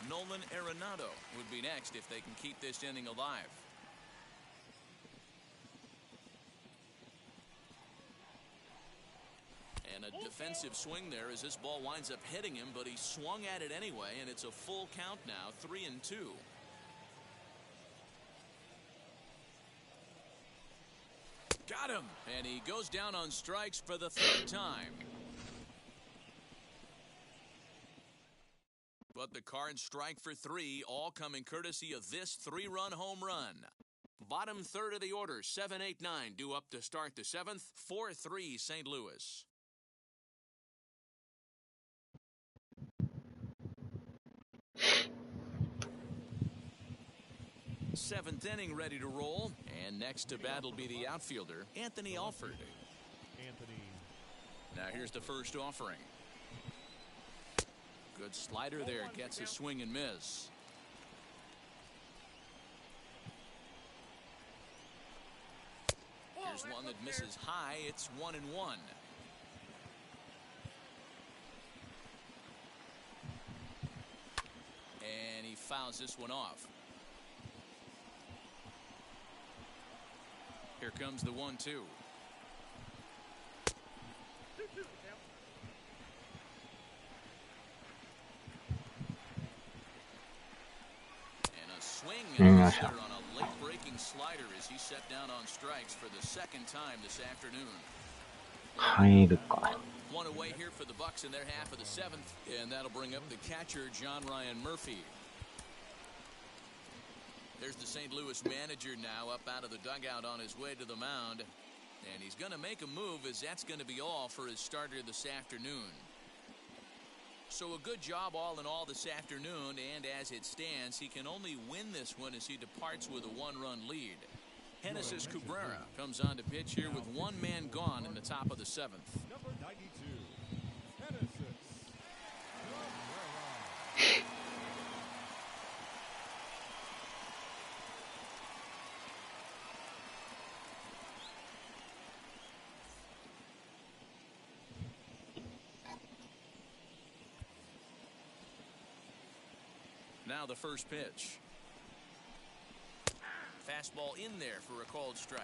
Nolan Arenado would be next if they can keep this inning alive. And a defensive swing there as this ball winds up hitting him, but he swung at it anyway, and it's a full count now, 3-2. Got him, and he goes down on strikes for the 3rd time. But the Cards strike for 3, all coming courtesy of this 3-run home run. Bottom third of the order, 7, 8, 9 due up to start the 7th, 4-3 St. Louis. 7th inning ready to roll, and next to bat will be the outfielder, Anthony Alford. Now here's the first offering. Good slider there, gets a swing and miss. Here's one that misses high, it's 1-1. And he fouls this one off. Here comes the 1-2. consider on a late-breaking slider as he set down on strikes for the second time this afternoon. 入るか。 One away here for the Bucks in their half of the seventh, and that'll bring up the catcher, John Ryan Murphy. There's the St. Louis manager now up out of the dugout on his way to the mound, and he's going to make a move as that's going to be all for his starter this afternoon. So a good job all in all this afternoon, and as it stands, he can only win this one as he departs with a one-run lead. Genesis Cabrera comes on to pitch here with one man gone in the top of the seventh. Number 92, Genesis Cabrera. Now the first pitch. Fastball in there for a called strike.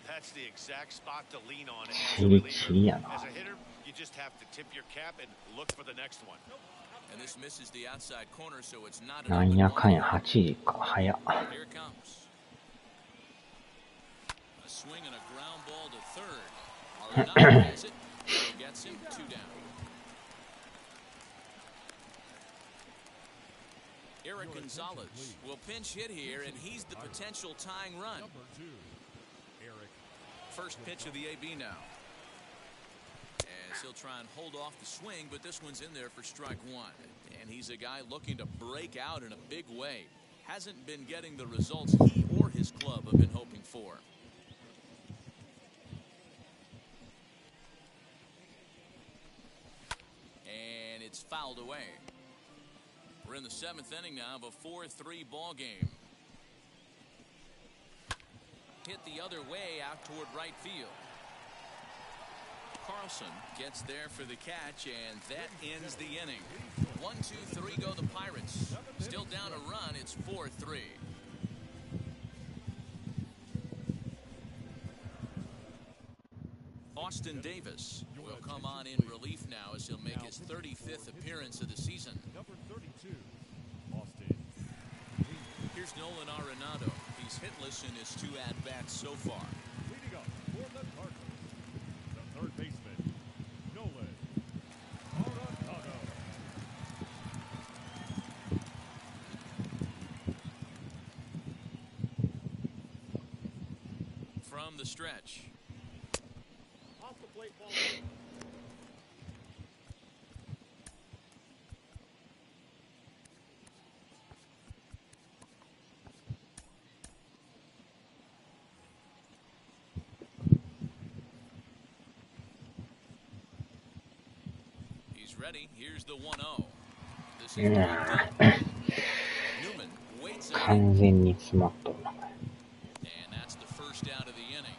That's the exact spot to lean on. As a hitter, you just have to tip your cap and look for the next one. And this misses the outside corner, so it's not なんやかんや8時か。早っ。 Here it comes. A swing and a ground ball to third. Arenado has it. Gets him 2 down. Eric Gonzalez will pinch hit here, and he's the potential tying run. Number 2, Eric. First pitch of the AB now. As he'll try and hold off the swing, but this one's in there for strike one. And he's a guy looking to break out in a big way. Hasn't been getting the results he or his club have been hoping for. And it's fouled away. We're in the seventh inning now of a 4-3 ball game. Hit the other way out toward right field. Carlson gets there for the catch, and that ends the inning. 1, 2, 3 go the Pirates. Still down a run. It's 4-3. Austin Davis will come on in relief now as he'll make his 35th appearance of the season. Number 32, Austin. Here's Nolan Arenado. He's hitless in his 2 at-bats so far. Leading up for the Cardinals, the third baseman, Nolan Arenado. From the stretch. Off the plate ball. He's ready. Here's the 1-0. This is いや Newman waits ー on it, 完全に詰まっとるな。 and that's the first out of the inning.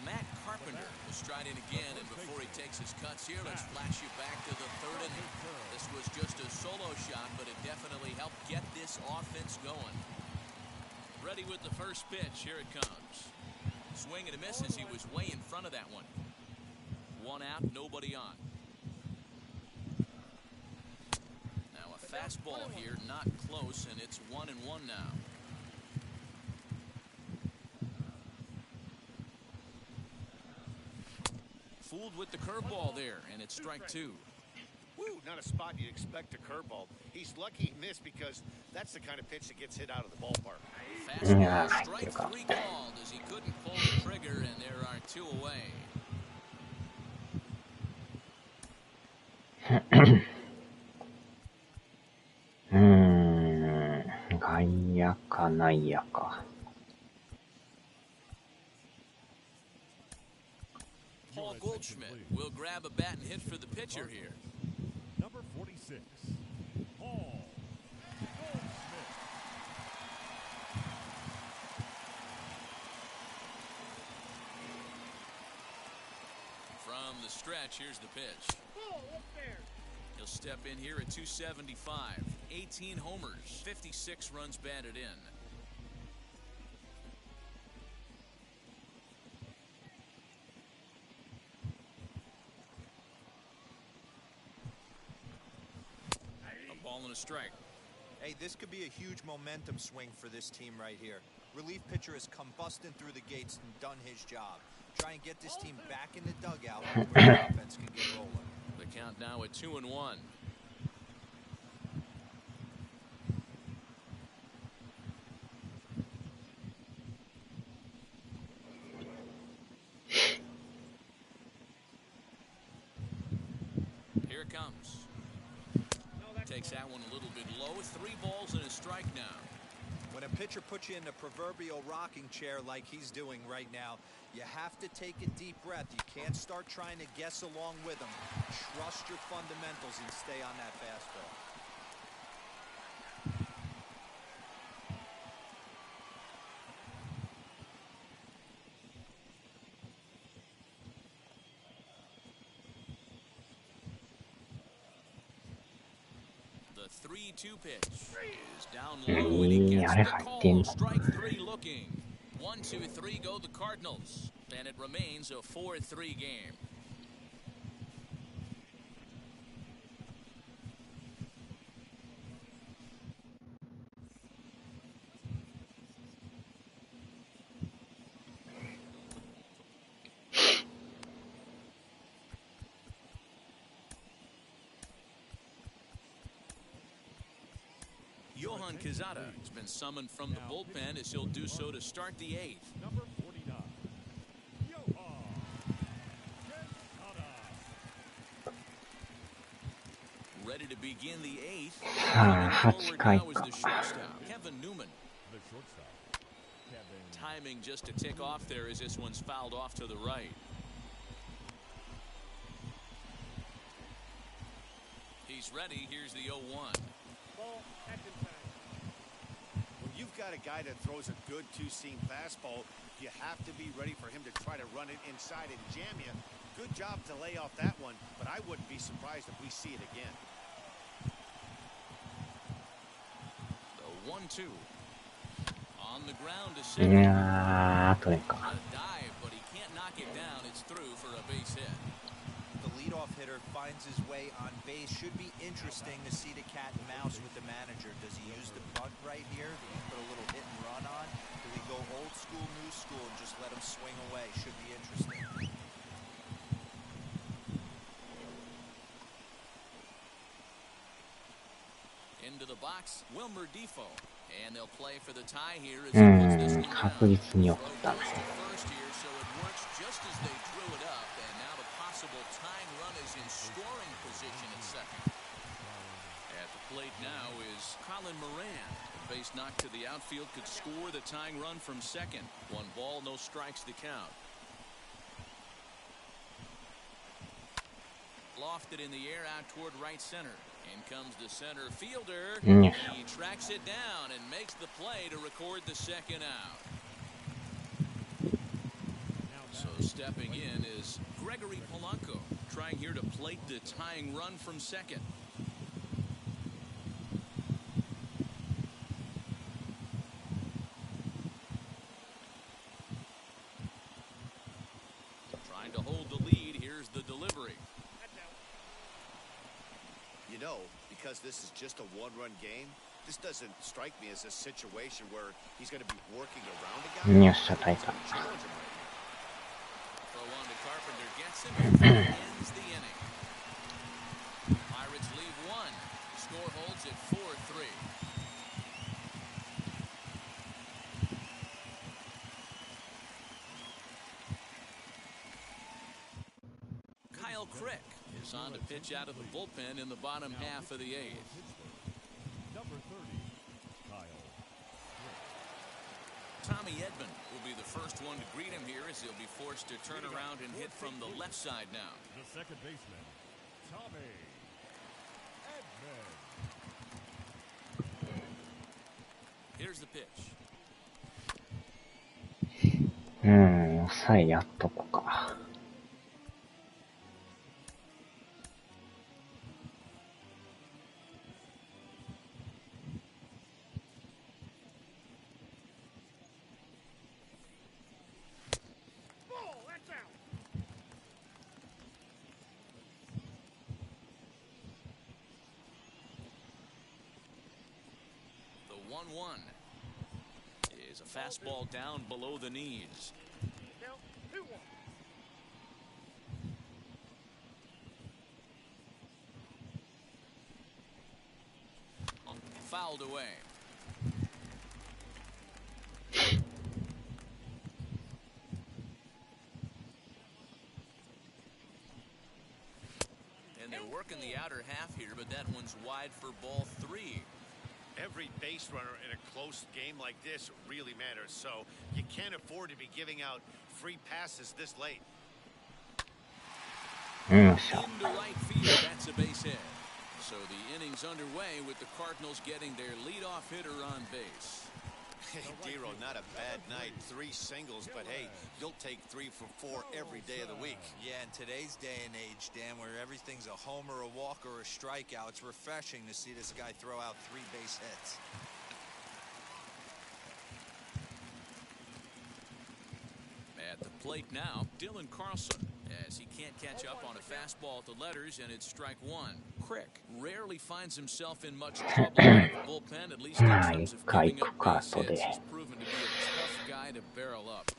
Matt Carpenter will stride in again, and before he takes his cuts here, let's flash you back to the third inning. This was just a solo shot, but it definitely helped get this offense going. Ready with the first pitch. Here it comes. Swing and a miss as he was way in front of that one. 1 out, nobody on. Now a fastball here, not close, and it's 1-1 now. Fooled with the curveball there, and it's strike 2. Woo, not a spot you'd expect a curveball. He's lucky he missed because that's the kind of pitch that gets hit out of the ballpark. Fastball, strike 3 called as he couldn't pull the trigger, and there are 2 away. 外野か内野か。 Paul Goldschmidt will grab a bat and hit for the pitcher here. Number 46, Paul Goldschmidt. From the stretch, here's the pitch. He'll step in here at 275. 18 homers, 56 runs batted in. Ball and a strike. Hey, this could be a huge momentum swing for this team right here. Relief pitcher has come busting through the gates and done his job. Try and get this team back in the dugout where the offense can get rolling. The count now at 2-1. Here it comes. Takes that one a little bit low. 3 balls and a strike now. When a pitcher puts you in the proverbial rocking chair like he's doing right now, you have to take a deep breath. You can't start trying to guess along with him. Trust your fundamentals and stay on that fastball. The 3-2 pitch is down low and he gets the call. Strike 3 looking. 1-2-3 go the Cardinals, and it remains a 4-3 game. Johan Quezada has been summoned from the bullpen as he'll do so to start the 8th. Number 49, Johan Quezada. Ready to begin the 8th. 8回か。 Now is the shortstop, Kevin Newman. The shortstop, Kevin. Timing just to tick off there as this one's fouled off to the right. He's ready. Here's the 0-1. When you've got a guy that throws a good two-seam fastball, you have to be ready for him to try to run it inside and jam you. Good job to lay off that one, but I wouldn't be surprised if we see it again. The 1-2. On the ground to い second. やー、取れんか。 A dive, but he can't knock it down. It's through for a base hit. The leadoff hitter finds his way on base. Should be interesting to see the cat and mouse with the manager. Does he use the bunt right here? Do he put a little hit and run on? Do we go old school, new school, and just let him swing away? Should be interesting. Into the box, Wilmer Defoe. And they'll play for the tie here as he puts this one down. 確実に送ったね。 Throw goes to first here, so it works just as they drew it up. And now the possible tying run is in scoring position at second. At the plate now is Colin Moran. A base knock to the outfield could score the tying run from second. 1 ball, no strikes to count. Lofted in the air out toward right center. In comes the center fielder. He tracks it down and makes the play to record the second out. So stepping in is Gregory Polanco, trying here to plate the tying run from second. Trying to hold the lead. Here's the delivery. You know, because this is just a one-run game, this doesn't strike me as a situation where he's going to be working around a guy. よっしゃ、耐えた。 Challenge him right Throw on to Carpenter, gets him, and ends the inning. Pirates leave 1. Score holds at 4-3. Kyle Crick is on to pitch out of the bullpen in the bottom half of the 8th. Number 30, Kyle. Tommy Edman will be the first one to greet him here as he'll be forced to turn around and hit from the left side now. The second baseman, Tommy Edman. Here's the pitch. 抑えやっとこか。1-1. Is a fastball down below the knees. Fouled away. And they're working the outer half here, but that one's wide for ball 3. Every base runner in a close game like this really matters, so you can't afford to be giving out free passes this late. Into right field, that's a base hit. So the inning's underway with the Cardinals getting their leadoff hitter on base. Hey, Dero, not a bad night. 3 singles, but hey, you'll take 3 for 4 every day of the week. Yeah, in today's day and age, Dan, where everything's a homer, a walk, or a strikeout, it's refreshing to see this guy throw out 3 base hits. At the plate now, Dylan Carlson, as he can't catch up on a fastball at the letters, and it's strike 1. Crick rarely finds himself in much trouble in the bullpen, at least in terms of giving up base hits. He's proven to be a tough guy to barrel up.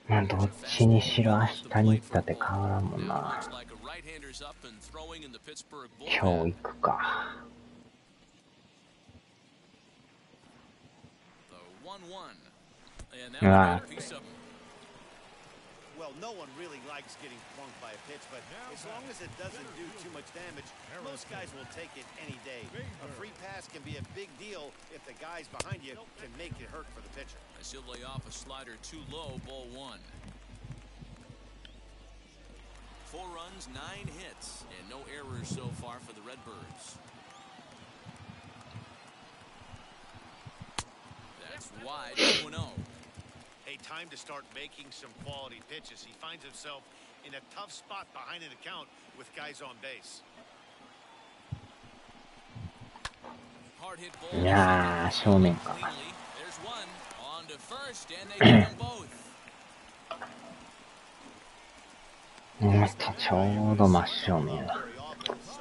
まあどっちにしろ明日に行ったって変わらんもんな。 Now looks like a right-hander's up and throwing in the Pittsburgh 今 bullpen. 日行くか。The 1-1. And Ah. now a piece of Well, no one really likes getting plunked by a pitch, but as long as it doesn't do too much damage, most guys will take it any day. A free pass can be a big deal if the guys behind you can make it hurt for the pitcher. as he'll lay off a slider too low, ball 1. 4 runs, 9 hits, and no errors so far for the Redbirds. That's wide, 2-0. Hey, time to start making some quality pitches. He finds himself in a tough spot behind an account with guys on base. Hard hit ball. いやー、正面か。 There's one on to first, and they get them both. ちょうど真正面だ。 Very often, so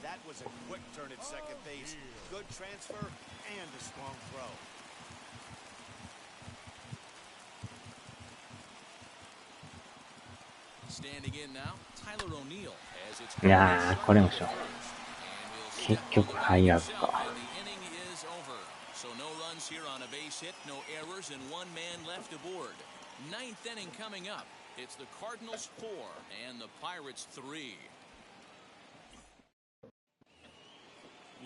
that was a quick turn at second base. Good transfer and a strong throw. Standing in now, Tyler O'Neill, as it's いやー、これもしょ。 and he'll 結局ハイアウトか。 and the inning is over. So no runs here on a base hit, no errors, and 1 man left aboard. 9th inning coming up. It's the Cardinals 4 and the Pirates 3.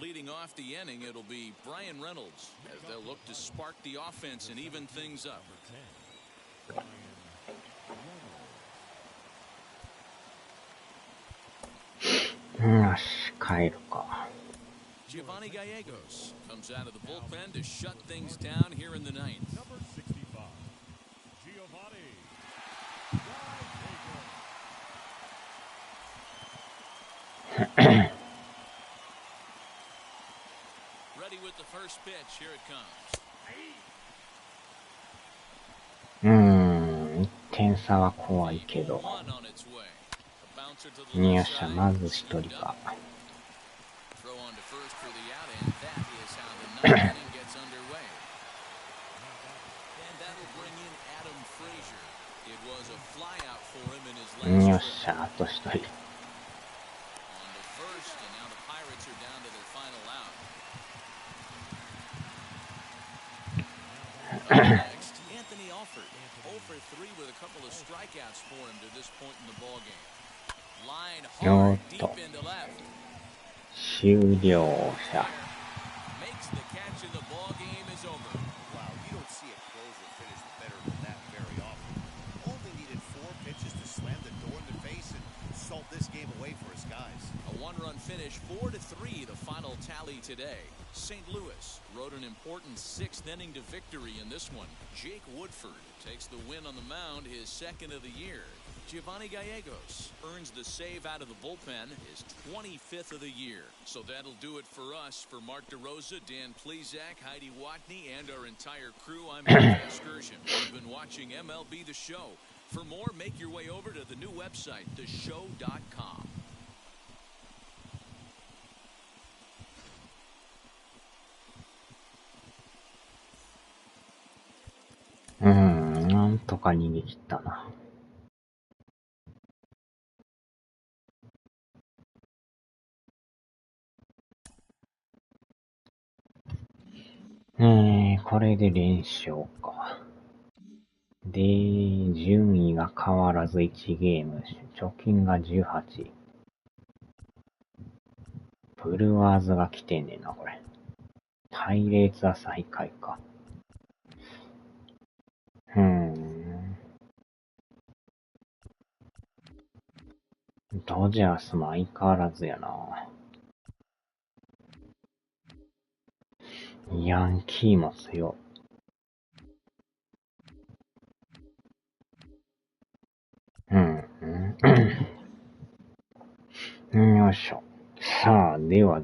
Leading off the inning, it'll be Brian Reynolds as they'll look to spark the offense and even things up. よし、帰るか。 Giovanni Gallegos comes out of the bullpen to shut things down here in the 9th. Number 65, Giovanni. Ready with the first pitch. Here it comes. 1点差は怖いけど。 One on its way. A bouncer to the よっ left しゃ、 side. まず一人か。 Throw on to first for the out, and that is how the 9th inning gets underway. And that'll bring in Adam Frazier. It was a flyout for him in his よっ last しゃ、あと一人。 on to first, and now the Pirates are down to their final out. Next, Anthony Alford, 0 for 3 with a couple of strikeouts for him to this point in the ballgame. Line hard, deep into left. 終了者。 Makes the catch and the ballgame is over. Wow, you don't see a closer finish better than that very often. Only needed 4 pitches to slam the door in the face and salt this game away for his guys. A 1-run finish, 4-3, the final tally today. St. Louis rode an important 6th inning to victory in this one. Jake Woodford takes the win on the mound, his 2nd of the year. Giovanni Gallegos earns the save out of the bullpen, his 25th of the year. So that'll do it for us. For Mark DeRosa, Dan Plezak, Heidi Watney, and our entire crew, I'm Jeff Excursion. You've been watching MLB The Show. For more, make your way over to the new website, theshow.com. なんとか逃げ切ったな。これで連勝か。で、順位が変わらず1ゲーム、貯金が18。ブルワーズが来てんねんな、これ。パイレーツは最下位か。ドジャースも相変わらずやな。ヤンキーも強い。よいしょ。さあ、では。